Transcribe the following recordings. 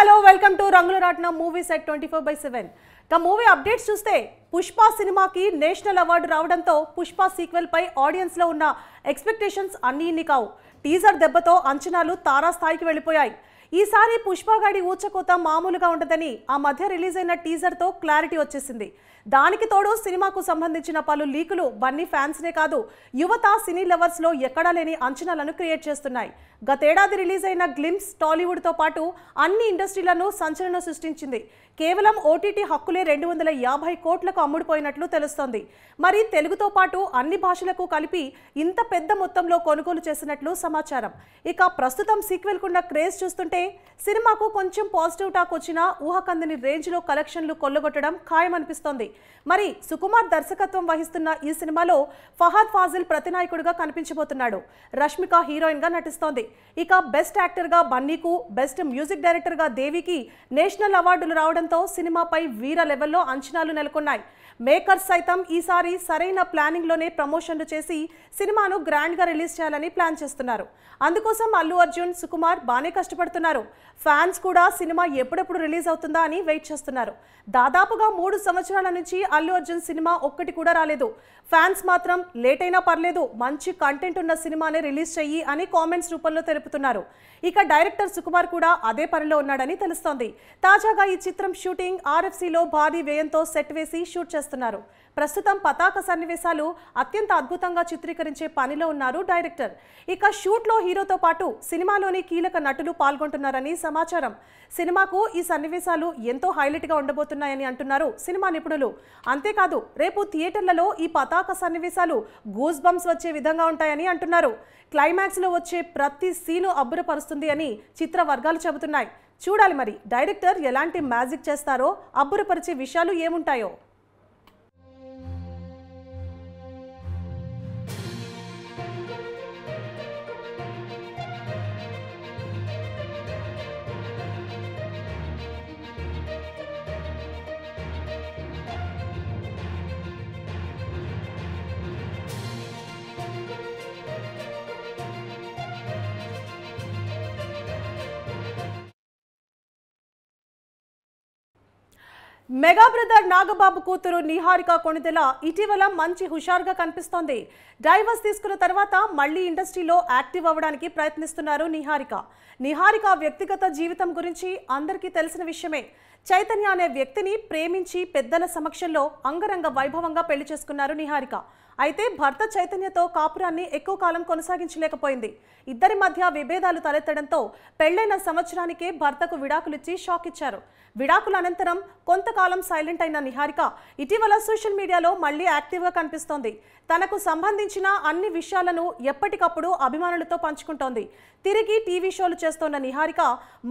Hello welcome to రంగుల రాట్న movie set 24/7. ఇక movie updates చూస్తే పుష్ప సినిమాకి నేషనల్ అవార్డు రావడంతో పుష్ప సీక్వెల్ పై ఆడియన్స్ లో ఉన్న ఎక్స్పెక్టేషన్స్ అన్నీ ఇన్ని కావు. టీజర్ దెబ్బతో అంచనాలు తారాస్థాయికి వెళ్ళిపోయాయి. ఈసారి పుష్పగాడి ఊచకోత మామూలుగా ఉండదని ఆ మధ్య రిలీజ్ అయిన టీజర్ తో క్లారిటీ వచ్చేసింది. దానికి తోడు సినిమాకు సంబంధించిన పలు లీకులు బన్నీ ఫ్యాన్స్నే కాదు యువత సినీ లవర్స్ లో ఎక్కడా లేని అంచనాలను క్రియేట్ చేస్తున్నాయి. గతేడాది రిలీజ్ అయిన గ్లిమ్స్ టాలీవుడ్తో పాటు అన్ని ఇండస్ట్రీలను సంచలనం సృష్టించింది. కేవలం ఓటీటీ హక్కులే 250 కోట్లకు అమ్ముడుపోయినట్లు తెలుస్తోంది. మరి తెలుగుతో పాటు అన్ని భాషలకు కలిపి ఇంత పెద్ద మొత్తంలో కొనుగోలు చేసినట్లు సమాచారం. ఇక ప్రస్తుతం సీక్వెల్ కున్న క్రేజ్ చూస్తుంటే సినిమాకు కొంచెం పాజిటివ్ టాక్ వచ్చినా ఊహకందని రేంజ్లో కలెక్షన్లు కొల్లగొట్టడం ఖాయమనిపిస్తోంది. మరి సుకుమార్ దర్శకత్వం వహిస్తున్న ఈ సినిమాలో ఫహద్ ఫాజిల్ ప్రతినాయకుడిగా కనిపించబోతున్నాడు. రష్మిక హీరోయిన్ గా నటిస్తోంది. ఇక బెస్ట్ యాక్టర్ గా బన్నీకు, బెస్ట్ మ్యూజిక్ డైరెక్టర్ గా దేవికి నేషనల్ అవార్డులు రావడంతో సినిమాపై వీర లెవెల్లో అంచనాలు నెలకొన్నాయి. మేకర్స్ సైతం ఈసారి సరైన ప్లానింగ్ లోనే ప్రమోషన్లు చేసి సినిమాను గ్రాండ్ గా రిలీజ్ చేయాలని ప్లాన్ చేస్తున్నారు. అందుకోసం అల్లు అర్జున్, సుకుమార్ బానే కష్టపడుతున్నారు. ఫ్యాన్స్ కూడా సినిమా ఎప్పుడెప్పుడు రిలీజ్ అవుతుందా అని వెయిట్ చేస్తున్నారు. దాదాపుగా 3 సంవత్సరాల నుంచి అల్లు అర్జున్ సినిమా ఒక్కటి కూడా రాలేదు. ఫ్యాన్స్ మాత్రం లేట్ అయినా పర్లేదు, మంచి కంటెంట్ ఉన్న సినిమానే రిలీజ్ చెయ్యి అని కామెంట్స్ రూపంలో తెలుపుతున్నారు. ఇక డైరెక్టర్ సుకుమార్ కూడా అదే పనిలో ఉన్నాడని తెలుస్తోంది. తాజాగా ఈ చిత్రం షూటింగ్ ఆర్ఎఫ్సీలో భారీ వ్యయంతో సెట్ వేసి షూట్ చేస్తున్నారు. ప్రస్తుతం పతాక సన్నివేశాలు అత్యంత అద్భుతంగా చిత్రీకరించే పనిలో ఉన్నారు డైరెక్టర్. ఇక షూట్లో హీరోతో పాటు సినిమాలోని కీలక నటులు పాల్గొంటున్నారని సమాచారం. సినిమాకు ఈ సన్నివేశాలు ఎంతో హైలైట్గా ఉండబోతున్నాయని అంటున్నారు సినిమా నిపుణులు. అంతేకాదు రేపు థియేటర్లలో ఈ పతాక సన్నివేశాలు గూస్ బంప్స్ వచ్చే విధంగా ఉంటాయని అంటున్నారు. క్లైమాక్స్లో వచ్చే ప్రతి సీను అబ్బురపరుస్తుంది అని చిత్ర వర్గాలు చెబుతున్నాయి. చూడాలి మరి డైరెక్టర్ ఎలాంటి మ్యాజిక్ చేస్తారో, అబ్బురపరిచే విషయాలు ఏముంటాయో. మెగా బ్రదర్ నాగబాబు కూతురు నిహారిక కొణిదెల ఇటీవల మంచి హుషారుగా కనిపిస్తోంది. డైవర్స్ తీసుకున్న తర్వాత మళ్లీ ఇండస్ట్రీలో యాక్టివ్ అవ్వడానికి ప్రయత్నిస్తున్నారు నిహారిక వ్యక్తిగత జీవితం గురించి అందరికీ తెలిసిన విషయమే. చైతన్య అనే వ్యక్తిని ప్రేమించి పెద్దల సమక్షంలో అంగరంగ వైభవంగా పెళ్లి చేసుకున్నారు నిహారిక. అయితే భర్త చైతన్యతో కాపురాన్ని ఎక్కువ కాలం కొనసాగించలేకపోయింది. ఇద్దరి మధ్య విభేదాలు తలెత్తడంతో పెళ్లైన సంవత్సరానికే భర్తకు విడాకులిచ్చి షాక్ ఇచ్చారు. విడాకుల అనంతరం కొంతకాలం సైలెంట్ అయిన నిహారిక ఇటీవల సోషల్ మీడియాలో మళ్లీ యాక్టివ్గా కనిపిస్తోంది. తనకు సంబంధించిన అన్ని విషయాలను ఎప్పటికప్పుడు అభిమానులతో పంచుకుంటోంది. తిరిగి టీవీ షోలు చేస్తోన్న నిహారిక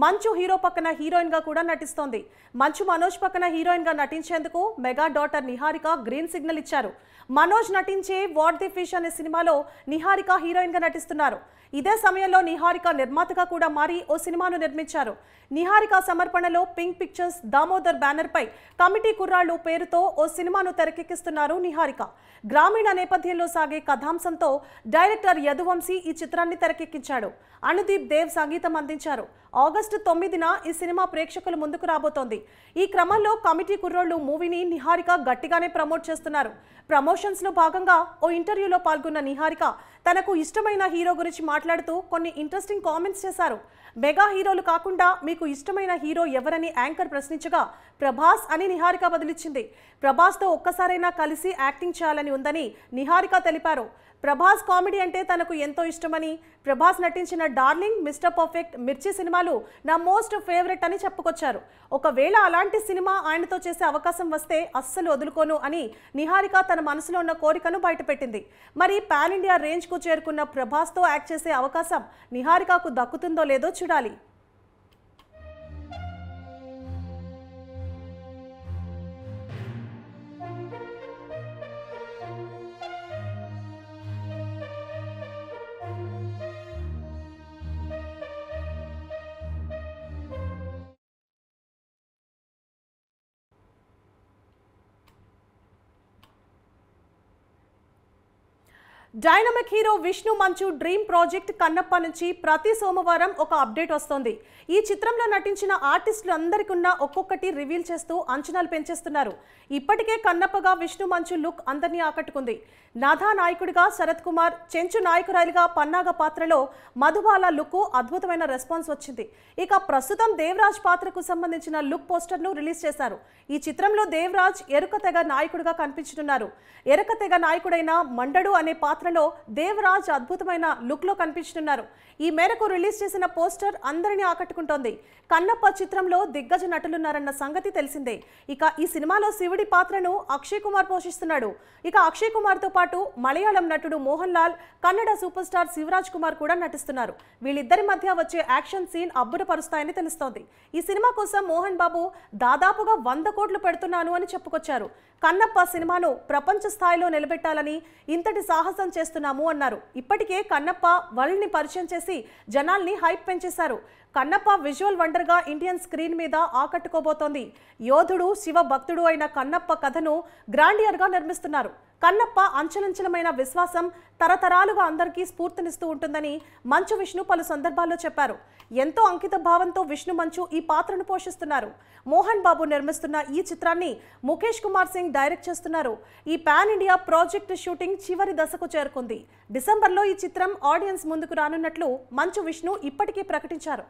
మంచు హీరో పక్కన హీరోయిన్ గా కూడా నటిస్తోంది. మంచు మనోజ్ పక్కన హీరోయిన్ గా నటించేందుకు mega daughter Niharika green signal ఇచ్చారు. మనోజ్ నటించే వాట్ ది ఫిష్ అనే సినిమాలో నిహారిక హీరోయిన్ గా నటిస్తున్నారు. ఇదే సమయంలో నిహారిక నిర్మాతగా కూడా మారి ఓ సినిమాను నిర్మించారు. నిహారిక సమర్పణలో పింక్ పిక్చర్స్ దామోదర్ బ్యానర్ పై కమిటీ కుర్రాళ్ళు పేరుతో ఓ సినిమాను తెరకెక్కిస్తున్నారు నిహారిక. గ్రామీణ నేపథ్యంలో సాగే కథాంశంతో డైరెక్టర్ యదువంశీ ఈ చిత్రాన్ని తెరకెక్కించాడు. అనుదీప్ దేవ్ సంగీతం అందించారు. ఆగస్టు 9న ఈ సినిమా ప్రేక్షకుల ముందుకు రాబోతోంది. ఈ క్రమంలో కమిటీ కుర్రోళ్ళు మూవీని నిహారిక గట్టిగానే ప్రమోట్ చేస్తున్నారు. ప్రమోషన్స్ లో భాగంగా ఓ ఇంటర్వ్యూలో పాల్గొన్న నిహారిక తనకు ఇష్టమైన హీరో గురించి మాట్లాడుతూ కొన్ని ఇంట్రెస్టింగ్ కామెంట్స్ చేశారు. మెగా హీరోలు కాకుండా మీకు ఇష్టమైన హీరో ఎవరని యాంకర్ ప్రశ్నించగా ప్రభాస్ అని నిహారిక బదిలిచ్చింది. ప్రభాస్తో ఒక్కసారైనా కలిసి యాక్టింగ్ చేయాలని ఉందని నిహారిక తెలిపారు. ప్రభాస్ కామెడీ అంటే తనకు ఎంతో ఇష్టమని, ప్రభాస్ నటించిన డార్లింగ్, మిస్టర్ పర్ఫెక్ట్, మిర్చి సినిమాలు నా మోస్ట్ ఫేవరెట్ అని చెప్పుకొచ్చారు. ఒకవేళ అలాంటి సినిమా ఆయనతో చేసే అవకాశం వస్తే అస్సలు వదులుకోను అని నిహారిక తన మనసులో ఉన్న కోరికను బయటపెట్టింది. మరి పాన్ ఇండియా రేంజ్కు చేరుకున్న ప్రభాస్తో యాక్ట్ చేసే అవకాశం నిహారికకు దక్కుతుందో లేదో చూడాలి. డైనమిక్ హీరో విష్ణు మంచు డ్రీమ్ ప్రాజెక్ట్ కన్నప్ప నుంచి ప్రతి సోమవారం ఒక అప్డేట్ వస్తోంది. ఈ చిత్రంలో నటించిన ఆర్టిస్టులు అందరికీ ఒక్కొక్కటి రివీల్ చేస్తూ అంచనాలు పెంచేస్తున్నారు. ఇప్పటికే కన్నప్పగా విష్ణు మంచు లుక్ అందరినీ ఆకట్టుకుంది. నాథా నాయకుడిగా శరత్ కుమార్, చెంచు నాయకురాలిగా పన్నాగ పాత్రలో మధుబాల లుక్ అద్భుతమైన రెస్పాన్స్ వచ్చింది. ఇక ప్రస్తుతం దేవరాజ్ పాత్రకు సంబంధించిన లుక్ పోస్టర్ను రిలీజ్ చేశారు. ఈ చిత్రంలో దేవరాజ్ ఎరుక తెగ నాయకుడిగా కనిపించనున్నారు. ఎరుక తెగ నాయకుడైన మండడు అనే పాత్రలో దేవరాజ్ అద్భుతమైన లుక్ లో కనిపించనున్నారు. ఈ మేరకు రిలీజ్ చేసిన పోస్టర్ అందరినీ ఆకట్టుకుంటోంది. కన్నప్ప చిత్రంలో దిగ్గజ నటులున్నారన్న సంగతి తెలిసిందే. ఇక ఈ సినిమాలో శివుడి పాత్రను అక్షయ్ కుమార్ పోషిస్తున్నాడు. ఇక అక్షయ్ కుమార్ తో పాటు మలయాళం నటుడు మోహన్ లాల్, కన్నడ సూపర్ స్టార్ శివరాజ్ కుమార్ కూడా నటిస్తున్నారు. వీళ్ళిద్దరి మధ్య వచ్చే యాక్షన్ సీన్ అబ్బురపరుస్తాయని తెలుస్తోంది. ఈ సినిమా కోసం మోహన్ బాబు దాదాపుగా 100 కోట్లు పెడుతున్నాను అని చెప్పుకొచ్చారు. కన్నప్ప సినిమాను ప్రపంచ స్థాయిలో నిలబెట్టాలని ఇంతటి సాహసం చేస్తున్నాము అన్నారు. ఇప్పటికే కన్నప్ప వరల్డ్ ని పరిచయం చేసి జనాల్ని హైప్ పెంచేశారు. కన్నప్ప విజువల్ వండర్ గా ఇండియన్ స్క్రీన్ మీద ఆకట్టుకోబోతోంది. యోధుడు, శివ భక్తుడు అయిన కన్నప్ప కథను గ్రాండియర్ గా నిర్మిస్తున్నారు. కన్నప్ప అంచలంచలమైన విశ్వాసం తరతరాలుగా అందరికీ స్ఫూర్తినిస్తూ ఉంటుందని మంచు విష్ణు పలు సందర్భాల్లో చెప్పారు. ఎంతో అంకిత భావంతో విష్ణు మంచు ఈ పాత్రను పోషిస్తున్నారు. మోహన్ బాబు నిర్మిస్తున్న ఈ చిత్రాన్ని ముఖేష్ కుమార్ సింగ్ డైరెక్ట్ చేస్తున్నారు. ఈ పాన్ ఇండియా ప్రాజెక్ట్ షూటింగ్ చివరి దశకు చేరుకుంది. డిసెంబర్లో ఈ చిత్రం ఆడియన్స్ ముందుకు రానున్నట్లు మంచు విష్ణు ఇప్పటికే ప్రకటించారు.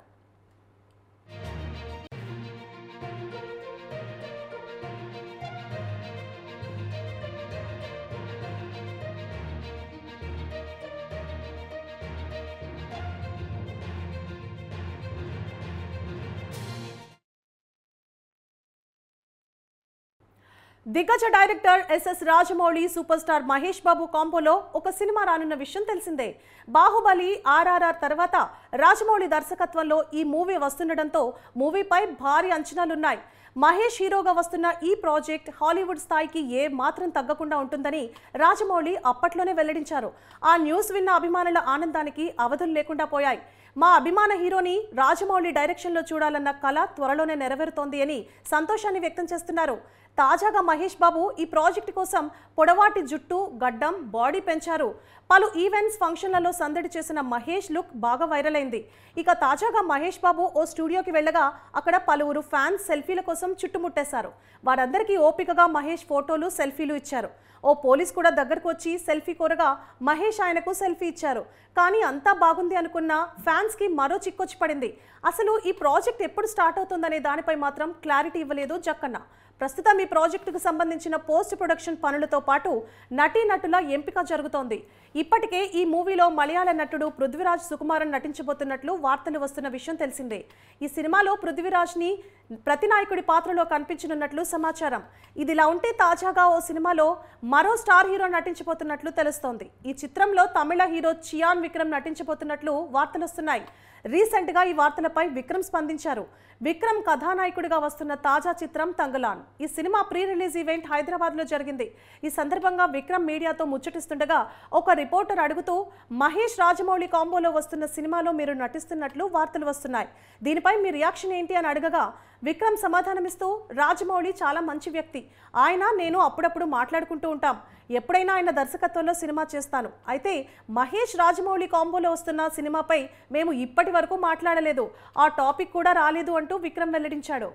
దిగ్గజ director SS Rajamouli, super star Mahesh Babu కాంబోలో ఒక సినిమా రానున్న విషయం తెలిసిందే. బాహుబలి, ఆర్ఆర్ఆర్ తర్వాత రాజమౌళి దర్శకత్వంలో ఈ మూవీ వస్తుండటంతో మూవీపై భారీ అంచనాలున్నాయి. మహేష్ హీరోగా వస్తున్న ఈ ప్రాజెక్ట్ హాలీవుడ్ స్థాయికి ఏ మాత్రం తగ్గకుండా ఉంటుందని రాజమౌళి అప్పట్లోనే వెల్లడించారు. ఆ న్యూస్ విన్న అభిమానుల ఆనందానికి అవధులు లేకుండా పోయాయి. మా అభిమాన హీరోని రాజమౌళి డైరెక్షన్లో చూడాలన్న కల త్వరలోనే నెరవేరుతోంది అని సంతోషాన్ని వ్యక్తం చేస్తున్నారు. తాజాగా మహేష్ బాబు ఈ ప్రాజెక్టు కోసం పొడవాటి జుట్టు, గడ్డం, బాడీ పెంచారు. పలు ఈవెంట్స్, ఫంక్షన్లలో సందడి చేసిన మహేష్ లుక్ బాగా వైరల్ అయింది. ఇక తాజాగా మహేష్ బాబు ఓ స్టూడియోకి వెళ్ళగా అక్కడ పలువురు ఫ్యాన్స్ సెల్ఫీల కోసం చుట్టుముట్టేశారు. వారందరికీ ఓపికగా మహేష్ ఫోటోలు, సెల్ఫీలు ఇచ్చారు. ఓ పోలీస్ కూడా దగ్గరకు వచ్చి సెల్ఫీ కోరగా మహేష్ ఆయనకు సెల్ఫీ ఇచ్చారు. కానీ అంతా బాగుంది అనుకున్న ఫ్యాన్స్కి మరో చిక్కొచ్చి పడింది. అసలు ఈ ప్రాజెక్ట్ ఎప్పుడు స్టార్ట్ అవుతుందనే దానిపై మాత్రం క్లారిటీ ఇవ్వలేదు జక్కన్న. ప్రస్తుతం ఈ ప్రాజెక్టుకు సంబంధించిన పోస్ట్ ప్రొడక్షన్ పనులతో పాటు నటీనటుల ఎంపిక జరుగుతోంది. ఇప్పటికే ఈ మూవీలో మలయాళ నటుడు పృథ్వీరాజ్ సుకుమారన్ నటించబోతున్నట్లు వార్తలు వస్తున్న విషయం తెలిసిందే. ఈ సినిమాలో పృథ్వీరాజ్ని ప్రతినాయకుడి పాత్రలో కనిపించనున్నట్లు సమాచారం. ఇదిలా ఉంటే తాజాగా ఓ సినిమాలో మరో స్టార్ హీరో నటించబోతున్నట్లు తెలుస్తోంది. ఈ చిత్రంలో తమిళ హీరో చియాన్ విక్రమ్ నటించబోతున్నట్లు వార్తలు వస్తున్నాయి. రీసెంట్గా ఈ వార్తలపై విక్రమ్ స్పందించారు. విక్రమ్ కథానాయకుడిగా వస్తున్న తాజా చిత్రం తంగలాన్. ఈ సినిమా ప్రీ రిలీజ్ ఈవెంట్ హైదరాబాద్లో జరిగింది. ఈ సందర్భంగా విక్రమ్ మీడియాతో ముచ్చటిస్తుండగా ఒక రిపోర్టర్ అడుగుతూ మహేష్, రాజమౌళి కాంబోలో వస్తున్న సినిమాలో మీరు నటిస్తున్నట్లు వార్తలు వస్తున్నాయి. దీనిపై మీ రియాక్షన్ ఏంటి అని అడగగా విక్రమ్ సమాధానమిస్తూ, రాజమౌళి చాలా మంచి వ్యక్తి. ఆయన, నేను అప్పుడప్పుడు మాట్లాడుకుంటూ ఉంటాం. ఎప్పుడైనా ఆయన దర్శకత్వంలో సినిమా చేస్తాను. అయితే మహేష్, రాజమౌళి కాంబోలో వస్తున్న సినిమాపై మేము ఇప్పటి వరకు మాట్లాడలేదు. ఆ టాపిక్ కూడా రాలేదు అంటూ విక్రమ్ వెల్లడించాడు.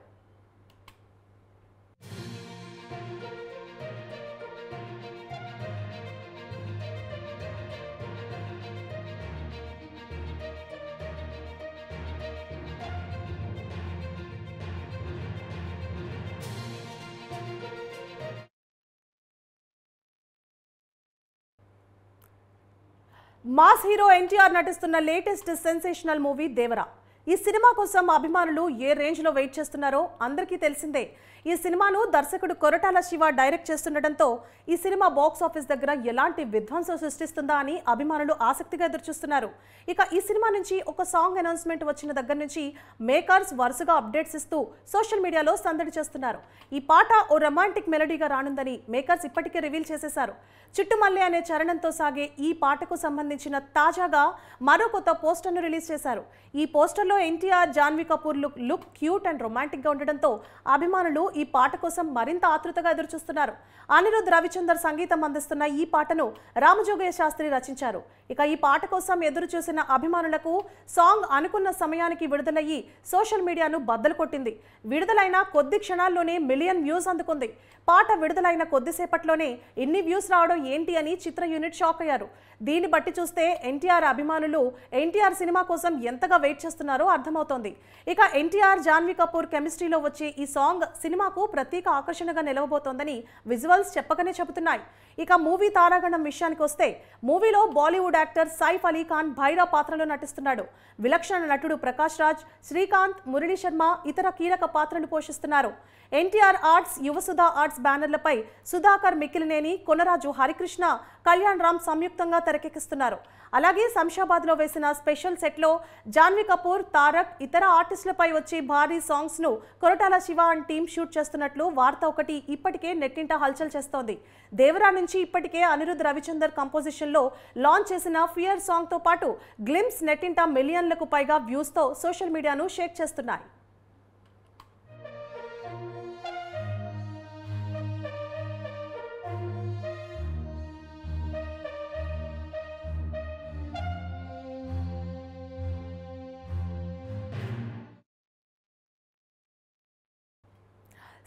మాస్ హీరో ఎన్టీఆర్ నటిస్తున్న లేటెస్ట్ సెన్సేషనల్ మూవీ దేవరా. ఈ సినిమా కోసం అభిమానులు ఏ రేంజ్లో వెయిట్ చేస్తున్నారో అందరికీ తెలిసిందే. ఈ సినిమాను దర్శకుడు కొరటాల శివ డైరెక్ట్ చేస్తుండటంతో ఈ సినిమా బాక్స్ ఆఫీస్ దగ్గర ఎలాంటి విధ్వంసం సృష్టిస్తుందా అని అభిమానులు ఆసక్తిగా ఎదురుచూస్తున్నారు. ఇక ఈ సినిమా నుంచి ఒక సాంగ్ అనౌన్స్మెంట్ వచ్చిన దగ్గర నుంచి మేకర్స్ వరుసగా అప్డేట్స్ ఇస్తూ సోషల్ మీడియాలో సందడి చేస్తున్నారు. ఈ పాట ఓ రొమాంటిక్ మెలడీగా రానుందని మేకర్స్ ఇప్పటికే రివీల్ చేసేశారు. చుట్టుమల్లె అనే చరణంతో సాగే ఈ పాటకు సంబంధించిన తాజాగా మరో కొత్త పోస్టర్ను రిలీజ్ చేశారు. ఈ పోస్టర్లో NTR Janhvi Kapoor look cute and romantic గా ఉండడంతో అభిమానులు ఈ పాట కోసం మరింత ఆతృతగా ఎదురుచూస్తున్నారు. అనిరుద్ రవిచందర్ సంగీతం అందిస్తున్న ఈ పాటను రామజోగయ్య శాస్త్రి రచించారు. ఇక ఈ పాట కోసం ఎదురు చూసిన అభిమానులకు సాంగ్ అనుకున్న సమయానికి విడుదలయ్యి సోషల్ మీడియాను బద్దలు కొట్టింది. విడుదలైన కొద్ది క్షణాల్లోనే మిలియన్ వ్యూస్ అందుకుంది. పాట విడుదలైన కొద్దిసేపట్లోనే ఇన్ని వ్యూస్ రావడం ఏంటి అని చిత్ర యూనిట్ షాక్ అయ్యారు. దీన్ని బట్టి చూస్తే ఎన్టీఆర్ అభిమానులు ఎన్టీఆర్ సినిమా కోసం ఎంతగా వెయిట్ చేస్తున్నారో అర్థమవుతోంది. ఇక ఎన్టీఆర్ జాన్వీ కపూర్ కెమిస్ట్రీలో వచ్చే ఈ సాంగ్ సినిమాకు ప్రత్యేక ఆకర్షణగా నిలవబోతోందని విజువల్స్ చెప్పకనే చెబుతున్నాయి. ఇక మూవీ తారాగణం విషయానికి వస్తే మూవీలో బాలీవుడ్ యాక్టర్ సైఫ్ అలీ ఖాన్ భైరా పాత్రలో నటిస్తున్నాడు. విలక్షణ నటుడు ప్రకాష్ రాజ్, శ్రీకాంత్, మురళీ శర్మ ఇతర కీలక పాత్రలు పోషిస్తున్నారు. ఎన్టీఆర్ ఆర్ట్స్, యువసుధా ఆర్ట్స్ బ్యానర్లపై సుధాకర్ మిక్కిలినేని, కొనరాజు హరికృష్ణ, కళ్యాణ్ రామ్ సంయుక్తంగా తెరకెక్కిస్తున్నారు. అలాగే శంషాబాద్లో వేసిన స్పెషల్ సెట్లో జాన్వీ కపూర్, తారక్ ఇతర ఆర్టిస్టులపై వచ్చే భారీ సాంగ్స్ ను Koratala Shiva and team shoot చేస్తున్నట్లు వార్త ఒకటి ఇప్పటికే నెట్టింట హల్చల్ చేస్తోంది. దేవరా నుంచి ఇప్పటికే అనిరుద్ రవిచందర్ కంపోజిషన్ లో లాంచ్ చేసిన ఫియర్ సాంగ్ తో పాటు గ్లిమ్స్ నెట్టింట మిలియన్లకు పైగా వ్యూస్ తో సోషల్ మీడియాను షేక్ చేస్తున్నాయి.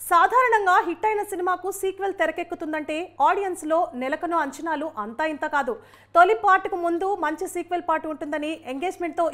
సాధారణంగా హిట్ అయిన సినిమాకు సీక్వెల్ తెరకెక్కుతుందంటే ఆడియన్స్ లో నెలకొన్న అంచనాలు అంతా ఇంత కాదు. తొలి పార్ట్కు ముందు మంచి సీక్వెల్ పార్ట్ ఉంటుందని ఎంగేజ్మెంట్ తో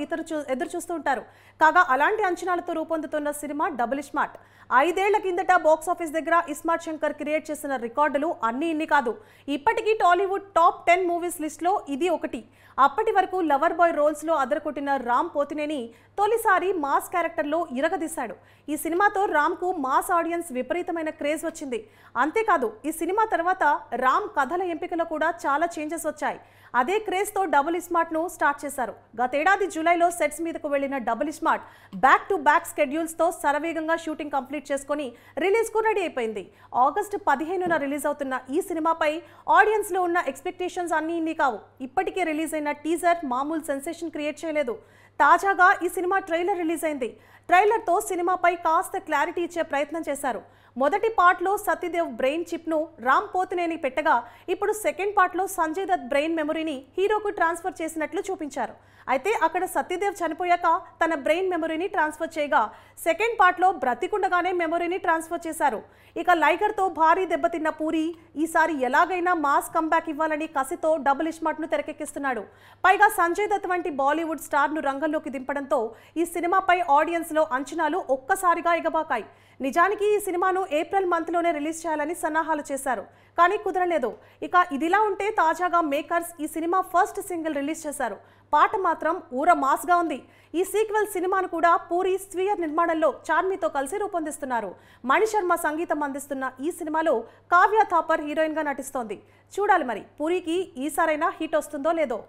ఎదురు చూస్తూ ఉంటారు. కాగా అలాంటి అంచనాలతో రూపొందుతున్న సినిమా డబుల్ స్మార్ట్. 5 ఏళ్ల కిందట బాక్సాఫీస్ దగ్గర ఇస్మార్ట్ శంకర్ క్రియేట్ చేసిన రికార్డులు అన్ని ఇన్ని కాదు. ఇప్పటికీ టాలీవుడ్ టాప్ 10 మూవీస్ లిస్ట్ లో ఇది ఒకటి. అప్పటి వరకు లవర్ బాయ్ రోల్స్ లో అదరకొట్టిన రామ్ పోతినేని తొలిసారి మాస్ క్యారెక్టర్ లో ఇరగదీశాడు. ఈ సినిమాతో రామ్ కు మాస్ ఆడియన్స్ విపరీతమైన క్రేజ్ వచ్చింది. అంతేకాదు ఈ సినిమా తర్వాత రామ్ కథల ఎంపికలో కూడా చాలా చేంజెస్ వచ్చాయి. అదే క్రేజ్ తో డబుల్ స్మార్ట్ ను స్టార్ట్ చేశారు. గతేడాది జూలైలో సెట్స్ మీదకు వెళ్లిన double smart back to back schedules తో శరవేగంగా షూటింగ్ కంప్లీట్ చేసుకుని రిలీజ్ కు రెడీ అయిపోయింది. ఆగస్టు 15న రిలీజ్ అవుతున్న ఈ సినిమాపై ఆడియన్స్ లో ఉన్న ఎక్స్పెక్టేషన్స్ అన్ని ఇన్ని కావు. ఇప్పటికే రిలీజ్ అయిన టీజర్ మామూలు సెన్సేషన్ క్రియేట్ చేయలేదు. తాజాగా ఈ సినిమా ట్రైలర్ రిలీజ్ అయింది. ట్రైలర్తో సినిమాపై కాస్త క్లారిటీ ఇచ్చే ప్రయత్నం చేశారు. మొదటి పార్ట్లో సత్యదేవ్ బ్రెయిన్ చిప్ను రామ్ పోతినేని పెట్టగా ఇప్పుడు సెకండ్ పార్ట్లో సంజయ్ దత్ బ్రెయిన్ మెమరీని హీరోకు ట్రాన్స్ఫర్ చేసినట్లు చూపించారు. అయితే అక్కడ సత్యదేవ్ చనిపోయాక తన బ్రెయిన్ మెమరీని ట్రాన్స్ఫర్ చేయగా సెకండ్ పార్ట్లో బ్రతికుండగానే మెమరీని ట్రాన్స్ఫర్ చేశారు. ఇక లైగర్తో భారీ దెబ్బతిన్న పూరి ఈసారి ఎలాగైనా మాస్ కంబ్యాక్ ఇవ్వాలని కసితో డబుల్ స్మార్ట్ను తెరకెక్కిస్తున్నాడు. పైగా సంజయ్ దత్ వంటి బాలీవుడ్ స్టార్ను రంగంలోకి దింపడంతో ఈ సినిమాపై ఆడియన్స్లో అంచనాలు ఒక్కసారిగా ఎగబాకాయి. నిజానికి ఈ సినిమాను ఏప్రిల్ మంత్లోనే రిలీజ్ చేయాలని సన్నాహాలు చేశారు, కానీ కుదరలేదు. ఇక ఇదిలా ఉంటే తాజాగా మేకర్స్ ఈ సినిమా ఫస్ట్ సింగిల్ రిలీజ్ చేశారు. పాట మాత్రం ఊర మాస్గా ఉంది. ఈ సీక్వెల్ సినిమాను కూడా పూరి స్వీయ నిర్మాణంలో చార్మీతో కలిసి రూపొందిస్తున్నారు. మణిశర్మ సంగీతం అందిస్తున్న ఈ సినిమాలో కావ్య థాపర్ హీరోయిన్గా నటిస్తోంది. చూడాలి మరి పూరికి ఈసారైనా హిట్ వస్తుందో లేదో.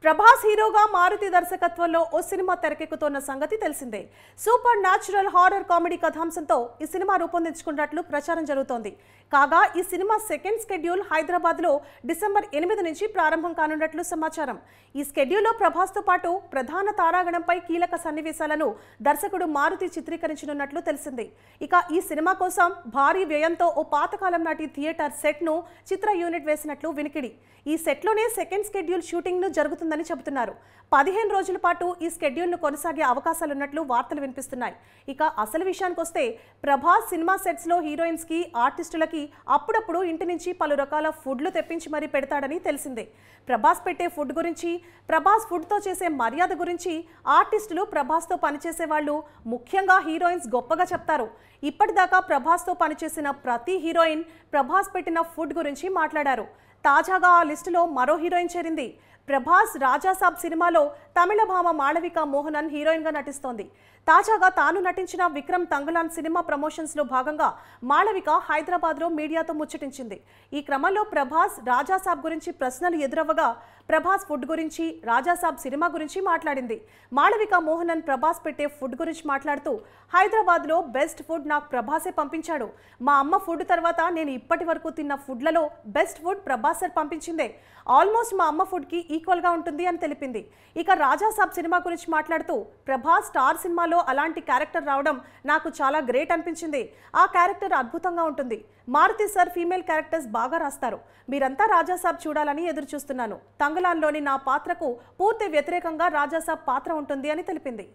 ప్రభాస్ హీరోగా మారుతి దర్శకత్వంలో ఓ సినిమా తెరకెక్కుతోన్న సంగతి తెలిసిందే. సూపర్ న్యాచురల్ హారర్ కామెడీ కథాంశంతో ఈ సినిమా రూపొందించుకున్నట్లు ప్రచారం జరుగుతోంది. కాగా ఈ సినిమా సెకండ్ స్కెడ్యూల్ హైదరాబాద్లో డిసెంబర్ 8 నుంచి ప్రారంభం కానున్నట్లు సమాచారం. ఈ స్కెడ్యూల్లో ప్రభాస్తో పాటు ప్రధాన తారాగణంపై కీలక సన్నివేశాలను దర్శకుడు మారుతి చిత్రీకరించనున్నట్లు తెలిసింది. ఇక ఈ సినిమా కోసం భారీ వ్యయంతో ఓ పాతకాలం నాటి థియేటర్ సెట్ను చిత్ర యూనిట్ వేసినట్లు వినికిడి. ఈ సెట్లోనే సెకండ్ స్కెడ్యూల్ షూటింగ్ను జరుగుతుందని చెబుతున్నారు. 15 రోజుల పాటు ఈ స్కెడ్యూల్ను కొనసాగే అవకాశాలున్నట్లు వార్తలు వినిపిస్తున్నాయి. ఇక అసలు విషయానికి వస్తే ప్రభాస్ సినిమా సెట్స్లో హీరోయిన్స్కి, ఆర్టిస్టులకి అప్పుడప్పుడు ఇంటి నుంచి పలు రకాల ఫుడ్లు తెప్పించి మరీ పెడతాడని తెలిసిందే. ప్రభాస్ పెట్టే ఫుడ్ గురించి, ప్రభాస్ ఫుడ్తో చేసే మర్యాద గురించి ఆర్టిస్టులు, ప్రభాస్తో పనిచేసే వాళ్ళు, ముఖ్యంగా హీరోయిన్స్ గొప్పగా చెప్తారు. ఇప్పటిదాకా ప్రభాస్తో పనిచేసిన ప్రతి హీరోయిన్ ప్రభాస్ పెట్టిన ఫుడ్ గురించి మాట్లాడారు. తాజాగా ఆ లిస్టులో మరో హీరోయిన్ చేరింది. ప్రభాస్ రాజాసాబ్ సినిమాలో తమిళ భామ మాళవిక మోహనన్ హీరోయిన్గా నటిస్తోంది. తాజాగా తాను నటించిన విక్రమ్ తంగలాన్ సినిమా ప్రమోషన్స్లో భాగంగా మాళవిక హైదరాబాద్లో మీడియాతో ముచ్చటించింది. ఈ క్రమంలో ప్రభాస్ రాజాసాబ్ గురించి ప్రశ్నలు ఎదురవ్వగా ప్రభాస్ ఫుడ్ గురించి, రాజాసాబ్ సినిమా గురించి మాట్లాడింది. మాళవిక మోహనన్ ప్రభాస్ పెట్టే ఫుడ్ గురించి మాట్లాడుతూ, హైదరాబాద్లో బెస్ట్ ఫుడ్ నాకు ప్రభాసే పంపించాడు. మా అమ్మ ఫుడ్ తర్వాత నేను ఇప్పటి వరకు తిన్న ఫుడ్లలో బెస్ట్ ఫుడ్ ప్రభాస్ సార్ పంపించిందే. ఆల్మోస్ట్ మా అమ్మ ఫుడ్కి ఈక్వల్గా ఉంటుంది అని తెలిపింది. ఇక రాజాసాబ్ సినిమా గురించి మాట్లాడుతూ, ప్రభాస్ స్టార్ సినిమాలో అలాంటి క్యారెక్టర్ రావడం నాకు చాలా గ్రేట్ అనిపించింది. ఆ క్యారెక్టర్ అద్భుతంగా ఉంటుంది. మారుతి సార్ ఫీమేల్ క్యారెక్టర్స్ బాగా రాస్తారు. మీరంతా రాజాసాబ్ చూడాలని ఎదురు చూస్తున్నాను. తంగలాన్లోని నా పాత్రకు పూర్తి వ్యతిరేకంగా రాజాసాబ్ పాత్ర ఉంటుంది అని తెలిపింది.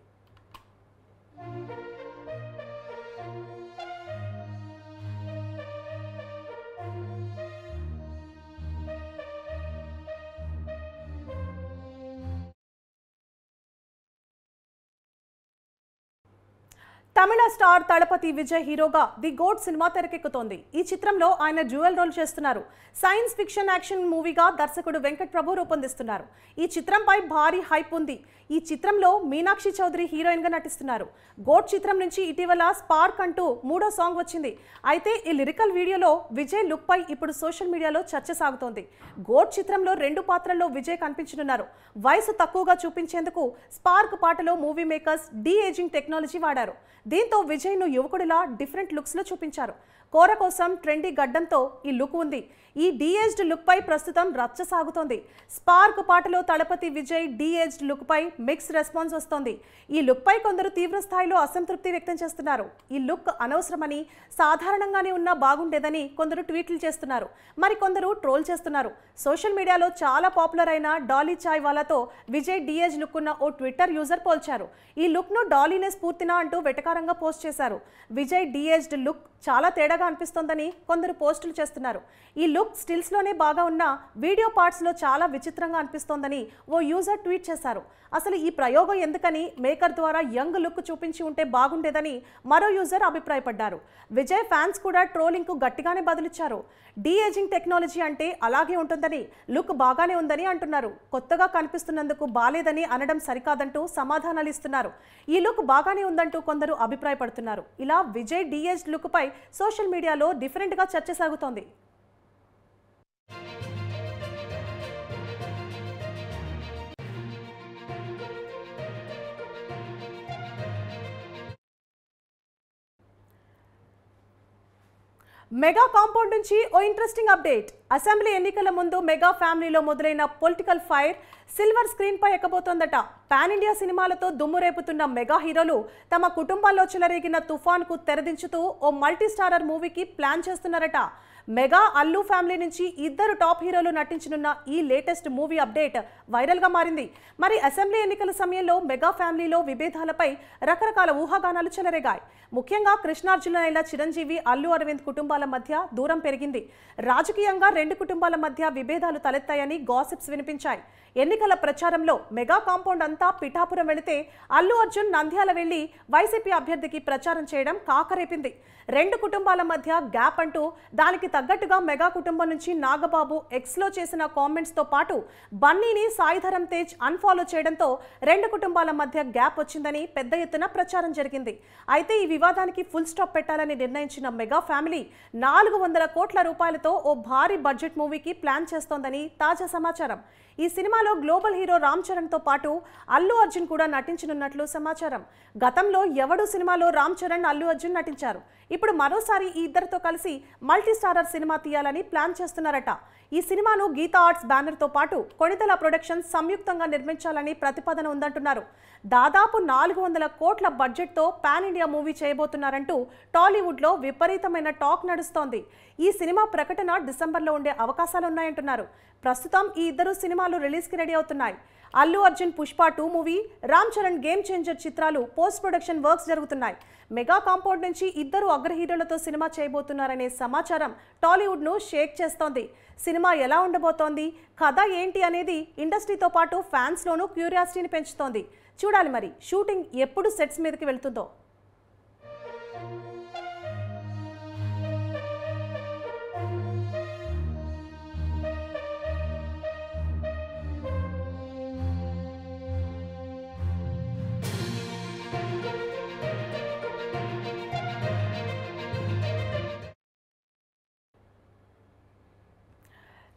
తమిళ స్టార్ తలపతి విజయ్ హీరోగా ది గోట్ సినిమా తెరకెక్కుతోంది. ఈ చిత్రంలో ఆయన డ్యూయల్ రోల్ చేస్తున్నారు. సైన్స్ ఫిక్షన్ యాక్షన్ మూవీగా దర్శకుడు వెంకట్ ప్రభు రూపొందిస్తున్నారు. ఈ చిత్రంపై భారీ హైప్ ఉంది. ఈ చిత్రంలో మీనాక్షి చౌదరి హీరోయిన్ గా నటిస్తున్నారు. గోట్ చిత్రం నుంచి ఇటీవల స్పార్క్ అంటూ 3వ సాంగ్ వచ్చింది. అయితే ఈ లిరికల్ వీడియోలో విజయ్ లుక్ పై ఇప్పుడు సోషల్ మీడియాలో చర్చ సాగుతోంది. గోట్ చిత్రంలో 2 పాత్రల్లో విజయ్ కనిపించనున్నారు. వయసు తక్కువగా చూపించేందుకు స్పార్క్ పాటలో movie makers de ageing technology వాడారు. దీంతో విజయ్ ను యువకుడిలా డిఫరెంట్ లుక్స్ లో చూపించారు. కోర కోసం ట్రెండీ గడ్డంతో ఈ లుక్ ఉంది. ఈ డీఏజ్డ్ లుక్ పై ప్రస్తుతం రచ్చ సాగుతోంది. స్పార్క్ పాటలో తలపతి విజయ్ డీఏజ్డ్ లుక్ పై మిక్స్ రెస్పాన్స్ వస్తోంది. ఈ లుక్ పై కొందరు తీవ్ర స్థాయిలో అసంతృప్తి వ్యక్తం చేస్తున్నారు. ఈ లుక్ అనవసరమని, సాధారణంగానే ఉన్నా బాగుండేదని కొందరు ట్వీట్లు చేస్తున్నారు. మరి కొందరు ట్రోల్ చేస్తున్నారు. సోషల్ మీడియాలో చాలా పాపులర్ అయిన డాలీ చాయ్ వాలాతో విజయ్ డీఏజ్ లుక్ ఉన్న ఓ ట్విట్టర్ యూజర్ పోల్చారు. ఈ లుక్ ను డాలీనే స్ఫూర్తినా అంటూ వెటకారంగా పోస్ట్ చేశారు. విజయ్ డీఏజ్డ్ లుక్ చాలా తేడాగా అనిపిస్తోందని కొందరు పోస్టులు చేస్తున్నారు. ఈ లుక్ స్టిల్స్ లోనే బాగా ఉన్న వీడియో పార్ట్స్ లో చాలా విచిత్రంగా అనిపిస్తోందని ఓ యూజర్ ట్వీట్ చేశారు. అసలు ఈ ప్రయోగం ఎందుకని మేకర్ ద్వారా యంగ్ లుక్ చూపించి ఉంటే బాగుండేదని మరో యూజర్ అభిప్రాయపడ్డారు. విజయ్ ఫ్యాన్స్ కూడా ట్రోలింగ్ కు గట్టిగానే బదులిచ్చారు. డీ ఏజింగ్ టెక్నాలజీ అంటే అలాగే ఉంటుందని, లుక్ బాగానే ఉందని అంటున్నారు. కొత్తగా కనిపిస్తున్నందుకు బాలేదని అనడం సరికాదంటూ సమాధానాలు ఇస్తున్నారు. ఈ లుక్ బాగానే ఉందంటూ కొందరు అభిప్రాయపడుతున్నారు. ఇలా విజయ్ డీఏజ్డ్ లుక్ పై సోషల్ మీడియాలో డిఫరెంట్ గా చర్చ సాగుతోంది. మెగా కాంపౌండ్ నుంచి ఓ ఇంట్రెస్టింగ్ అప్డేట్. అసెంబ్లీ ఎన్నికల ముందు మెగా ఫ్యామిలీలో మొదలైన పొలిటికల్ ఫైర్ సిల్వర్ స్క్రీన్ పై ఎక్కబోతోందట. పాన్ ఇండియా సినిమాలతో దుమ్ము రేపుతున్న మెగా హీరోలు తమ కుటుంబాల్లో చెలరేగిన తుఫాన్కు తెరదించుతూ ఓ మల్టీ స్టారర్ మూవీకి ప్లాన్ చేస్తున్నారట. మెగా అల్లు ఫ్యామిలీ నుంచి 2 టాప్ హీరోలు నటించనున్న ఈ లేటెస్ట్ మూవీ అప్డేట్ వైరల్ గా మారింది. మరి అసెంబ్లీ ఎన్నికల సమయంలో మెగా ఫ్యామిలీలో విభేదాలపై రకరకాల ఊహాగానాలు చెలరేగాయి. ముఖ్యంగా కృష్ణార్జునైన చిరంజీవి, అల్లు అరవింద్ కుటుంబాల మధ్య దూరం పెరిగింది. రాజకీయంగా 2 కుటుంబాల మధ్య విభేదాలు తలెత్తాయని గాసిప్స్ వినిపించాయి. ఎన్నికల ప్రచారంలో మెగా కాంపౌండ్ అంతా పిఠాపురం వెళితే అల్లు అర్జున్ నంద్యాల వెళ్లి వైసీపీ అభ్యర్థికి ప్రచారం చేయడం కాకరేపింది. 2 కుటుంబాల మధ్య గ్యాప్ అంటూ దానికి తగ్గట్టుగా మెగా కుటుంబం నుంచి నాగబాబు ఎక్స్లో చేసిన కామెంట్స్ తో పాటు బన్నీని సాయిధరం తేజ్ అన్ఫాలో చేయడంతో 2 కుటుంబాల మధ్య గ్యాప్ వచ్చిందని పెద్ద ఎత్తున ప్రచారం జరిగింది. అయితే ఈ వివాదానికి ఫుల్ స్టాప్ పెట్టాలని నిర్ణయించిన మెగా ఫ్యామిలీ 400 కోట్ల రూపాయలతో ఓ భారీ బడ్జెట్ మూవీకి ప్లాన్ చేస్తోందని తాజా సమాచారం. ఈ సినిమాలో గ్లోబల్ హీరో రామ్ చరణ్ తో పాటు అల్లు అర్జున్ కూడా నటించనున్నట్లు సమాచారం. గతంలో ఎవడు సినిమాలో రామ్ చరణ్, అల్లు అర్జున్ నటించారు. ఇప్పుడు మరోసారి ఈ ఇద్దరితో కలిసి మల్టీ స్టారర్ సినిమా తీయాలని ప్లాన్ చేస్తున్నారట. ఈ సినిమాను గీతా ఆర్ట్స్ బ్యానర్ తో పాటు కొణిదెల ప్రొడక్షన్స్ సంయుక్తంగా నిర్మించాలని ప్రతిపాదన ఉందంటున్నారు. దాదాపు 400 కోట్ల బడ్జెట్ తో పాన్ ఇండియా మూవీ చేయబోతున్నారంటూ టాలీవుడ్ లో విపరీతమైన టాక్ నడుస్తోంది. ఈ సినిమా ప్రకటన డిసెంబర్లో ఉండే అవకాశాలున్నాయంటున్నారు. ప్రస్తుతం ఈ 2 సినిమాలు రిలీజ్ కి రెడీ అవుతున్నాయి. Allu Arjun Pushpa 2 movie, Ram Charan game changer చిత్రాలు పోస్ట్ ప్రొడక్షన్ వర్క్స్ జరుగుతున్నాయి. మెగా కాంపౌండ్ నుంచి 2 అగ్ర హీరోలతో సినిమా చేయబోతున్నారనే సమాచారం టాలీవుడ్ ను షేక్ చేస్తోంది. సినిమా ఎలా ఉండబోతోంది, కథ ఏంటి అనేది ఇండస్ట్రీతో పాటు ఫ్యాన్స్ లోనూ క్యూరియాసిటీని పెంచుతోంది. చూడాలి మరి షూటింగ్ ఎప్పుడు సెట్స్ మీదకి వెళ్తుందో.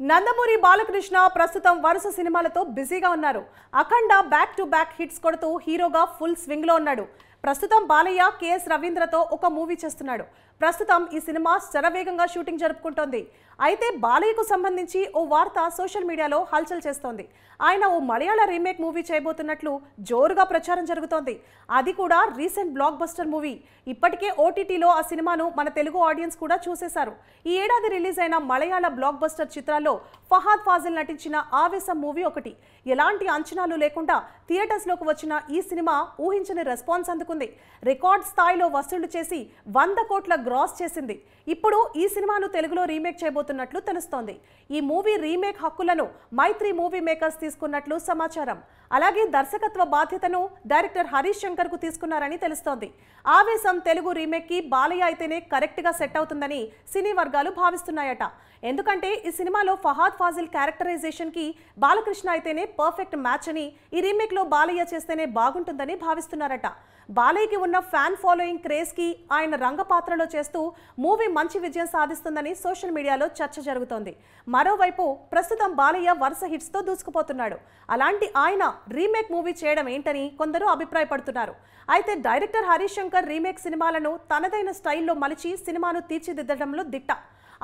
నందమూరి బాలకృష్ణ ప్రస్తుతం వరుస సినిమాలతో బిజీగా ఉన్నారు. అఖండ బ్యాక్ టు బ్యాక్ హిట్స్ కొడుతూ హీరోగా ఫుల్ స్వింగ్ లో ఉన్నాడు. ప్రస్తుతం బాలయ్య కేఎస్ రవీంద్రతో ఒక మూవీ చేస్తున్నాడు. ప్రస్తుతం ఈ సినిమా శరవేగంగా షూటింగ్ జరుపుకుంటోంది. అయితే బాలయ్యకు సంబంధించి ఓ వార్త సోషల్ మీడియాలో హల్చల్ చేస్తోంది. ఆయన ఓ మలయాళ రీమేక్ మూవీ చేయబోతున్నట్లు జోరుగా ప్రచారం జరుగుతోంది. అది కూడా రీసెంట్ బ్లాక్ బస్టర్ మూవీ. ఇప్పటికే ఓటీటీలో ఆ సినిమాను మన తెలుగు ఆడియన్స్ కూడా చూసేశారు. ఈ ఏడాది రిలీజ్ అయిన మలయాళ బ్లాక్ బస్టర్ చిత్రాల్లో ఫహాద్ ఫాజిల్ నటించిన ఆవేశం మూవీ ఒకటి. ఎలాంటి అంచనాలు లేకుండా థియేటర్స్లోకి వచ్చిన ఈ సినిమా ఊహించని రెస్పాన్స్ అందుకుంది. రికార్డ్ స్థాయిలో వసూళ్లు చేసి 100 కోట్ల గ్రాస్ చేసింది. ఇప్పుడు ఈ సినిమాను తెలుగులో రీమేక్ చేయబోతున్నట్లు తెలుస్తోంది. ఈ మూవీ రీమేక్ హక్కులను మైత్రి మూవీ మేకర్స్ తీసుకున్నట్లు సమాచారం. అలాగే దర్శకత్వ బాధ్యతను డైరెక్టర్ హరీష్ శంకర్ కు తీసుకున్నారని తెలుస్తోంది. ఆవేశం తెలుగు రీమేక్ కి బాలయ్య అయితేనే కరెక్ట్ గా సెట్ అవుతుందని సినీ వర్గాలు భావిస్తున్నాయట. ఎందుకంటే ఈ సినిమాలో ఫహాద్ ఫాజిల్ క్యారెక్టరైజేషన్ కి బాలకృష్ణ అయితేనే పర్ఫెక్ట్ మ్యాచ్ అని, ఈ రీమేక్ లో బాలయ్య చేస్తేనే బాగుంటుందని భావిస్తున్నారట. బాలయ్యకి ఉన్న ఫ్యాన్ ఫాలోయింగ్ క్రేజ్ కి ఆయన రంగపాత్రలో చేస్తూ మూవీ మంచి విజయం సాధిస్తుందని సోషల్ మీడియాలో చర్చ జరుగుతోంది. మరోవైపు ప్రస్తుతం బాలయ్య వరుస హిట్స్ తో దూసుకుపోతున్నాడు. అలాంటి ఆయన రీమేక్ మూవీ చేయడం ఏంటని కొందరు అభిప్రాయపడుతున్నారు. అయితే డైరెక్టర్ హరీష్ శంకర్ రీమేక్ సినిమాలను తనదైన స్టైల్లో మలిచి సినిమాను తీర్చిదిద్దడంలో దిట్ట.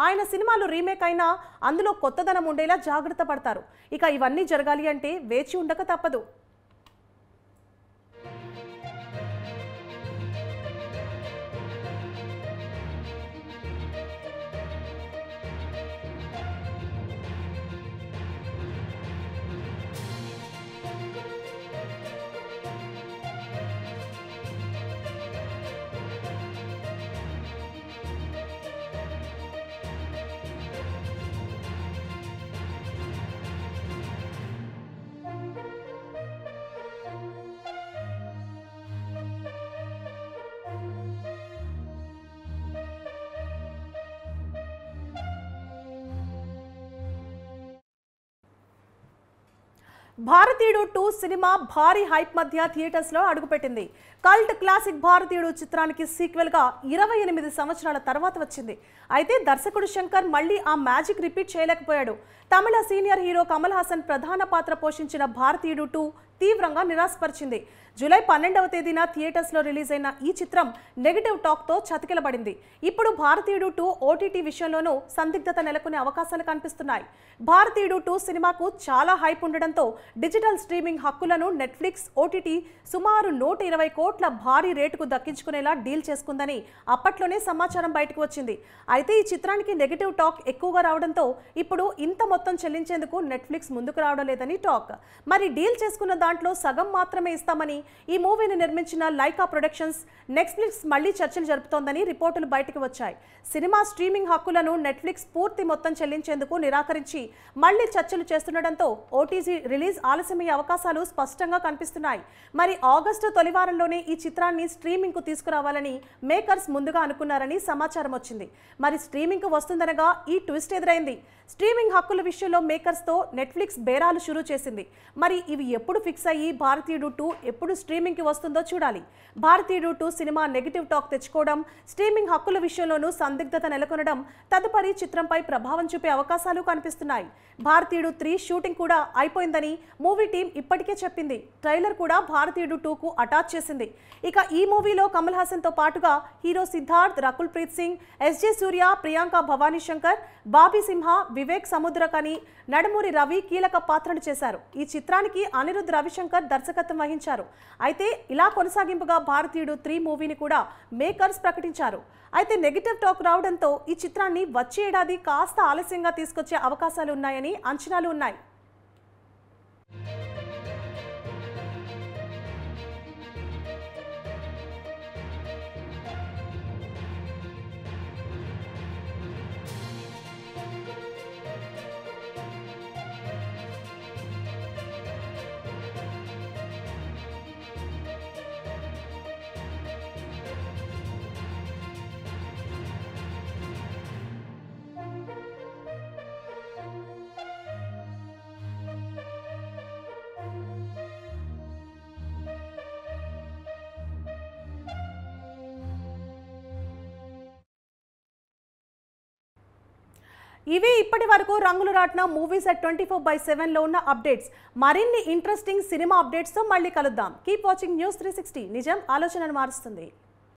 ఆయన సినిమాలు రీమేక్ అయినా అందులో కొత్తదనం ఉండేలా జాగ్రత్త పడతారు. ఇక ఇవన్నీ జరగాలి అంటే వేచి ఉండక తప్పదు. భారతీయుడు 2 సినిమా భారీ హైప్ మధ్య థియేటర్స్ లో అడుగుపెట్టింది. కల్ట్ క్లాసిక్ భారతీయుడు చిత్రానికి సీక్వెల్ గా 28 సంవత్సరాల తర్వాత వచ్చింది. అయితే దర్శకుడు శంకర్ మళ్ళీ ఆ మ్యాజిక్ రిపీట్ చేయలేకపోయాడు. తమిళ సీనియర్ హీరో కమల్ హాసన్ ప్రధాన పాత్ర పోషించిన భారతీయుడు 2 తీవ్రంగా నిరాశపరిచింది. జూలై 12వ తేదీన థియేటర్స్ లో రిలీజ్ అయిన ఈ చిత్రం నెగటివ్ టాక్ తో చతికిలబడింది. ఇప్పుడు భారతీయుడు 2 ఓటీటీ విషయంలోనూ సందిగ్ధత నెలకొనే అవకాశాలు కనిపిస్తున్నాయి. భారతీయుడు 2 సినిమాకు చాలా హైప్ ఉండడంతో డిజిటల్ స్ట్రీమింగ్ హక్కులను నెట్ఫ్లిక్స్ ఓటీటీ సుమారు 120 కోట్ల భారీ రేటుకు దక్కించుకునేలా డీల్ చేసుకుందని అప్పట్లోనే సమాచారం బయటకు వచ్చింది. అయితే ఈ చిత్రానికి నెగటివ్ టాక్ ఎక్కువగా రావడంతో ఇప్పుడు ఇంత మొత్తం చెల్లించేందుకు నెట్ఫ్లిక్స్ ముందుకు రావడం లేదని టాక్. మరి డీల్ చేసుకున్న దాంట్లో సగం మాత్రమే ఇస్తామని ఈ మూవీని నిర్మించిన లైకా ప్రొడక్షన్స్ నెట్ఫ్లిక్స్ మళ్లీ చర్చలు జరుపుతోందని రిపోర్టులు బయటకు వచ్చాయి. సినిమా స్ట్రీమింగ్ హక్కులను నెట్ఫ్లిక్స్ పూర్తి మొత్తం చెల్లించేందుకు నిరాకరించి మళ్లీ చర్చలు చేస్తుండటంతో ఓటీజీ రిలీజ్ ఆలస్యమయ్యే అవకాశాలు స్పష్టంగా కనిపిస్తున్నాయి. మరి ఆగస్టు తొలివారంలోనే ఈ చిత్రాన్ని స్ట్రీమింగ్ కు తీసుకురావాలని మేకర్స్ ముందుగా అనుకున్నారని సమాచారం వచ్చింది. మరి స్ట్రీమింగ్ కు వస్తుందనగా ఈ ట్విస్ట్ ఎదురైంది. స్ట్రీమింగ్ హక్కుల విషయంలో మేకర్స్ తో నెట్ఫ్లిక్స్ బేరాలు షురూ చేసింది. మరి ఇవి ఎప్పుడు ఫిక్స్ అయ్యి భారతీయుడు 2 ఎప్పుడు స్ట్రీమింగ్ కి వస్తుందో చూడాలి. భారతీయుడు 2 సినిమా నెగటివ్ టాక్ తెచ్చుకోవడం, స్ట్రీమింగ్ హక్కుల విషయంలోనూ సందిగ్ధత నెలకొనడం తదుపరి చిత్రంపై ప్రభావం చూపే అవకాశాలు కనిపిస్తున్నాయి. భారతీయుడు 3 షూటింగ్ కూడా అయిపోయిందని మూవీ టీం ఇప్పటికే చెప్పింది. ట్రైలర్ కూడా భారతీయుడు 2 కు అటాచ్ చేసింది. ఇక ఈ మూవీలో కమల్ హాసన్ తో పాటుగా హీరో సిద్ధార్థ్, రకుల్ ప్రీత్ సింగ్, ఎస్జే సూర్య, ప్రియాంక భవానీ శంకర్, బాబీ సింహ, వివేక్ సముద్రకని, నడుమూరి రవి కీలక పాత్రలు చేశారు. ఈ చిత్రానికి అనిరుద్ రవిశంకర్ దర్శకత్వం వహించారు. అయితే ఇలా కొనసాగింపుగా భారతీయుడు 3 మూవీని కూడా మేకర్స్ ప్రకటించారు. అయితే నెగటివ్ టాక్ రావడంతో ఈ చిత్రాన్ని వచ్చే ఏడాది కాస్త ఆలస్యంగా తీసుకొచ్చే అవకాశాలు ఉన్నాయని అంచనాలు ఉన్నాయి. ఇవి ఇప్పటి వరకు రంగులు రాట్న మూవీస్ అట్ 24/7లో ఉన్న అప్డేట్స్. మరిన్ని ఇంట్రెస్టింగ్ సినిమా అప్డేట్స్తో మళ్ళీ కలుద్దాం. Keep watching news 360. నిజం ఆలోచనను మారుస్తుంది.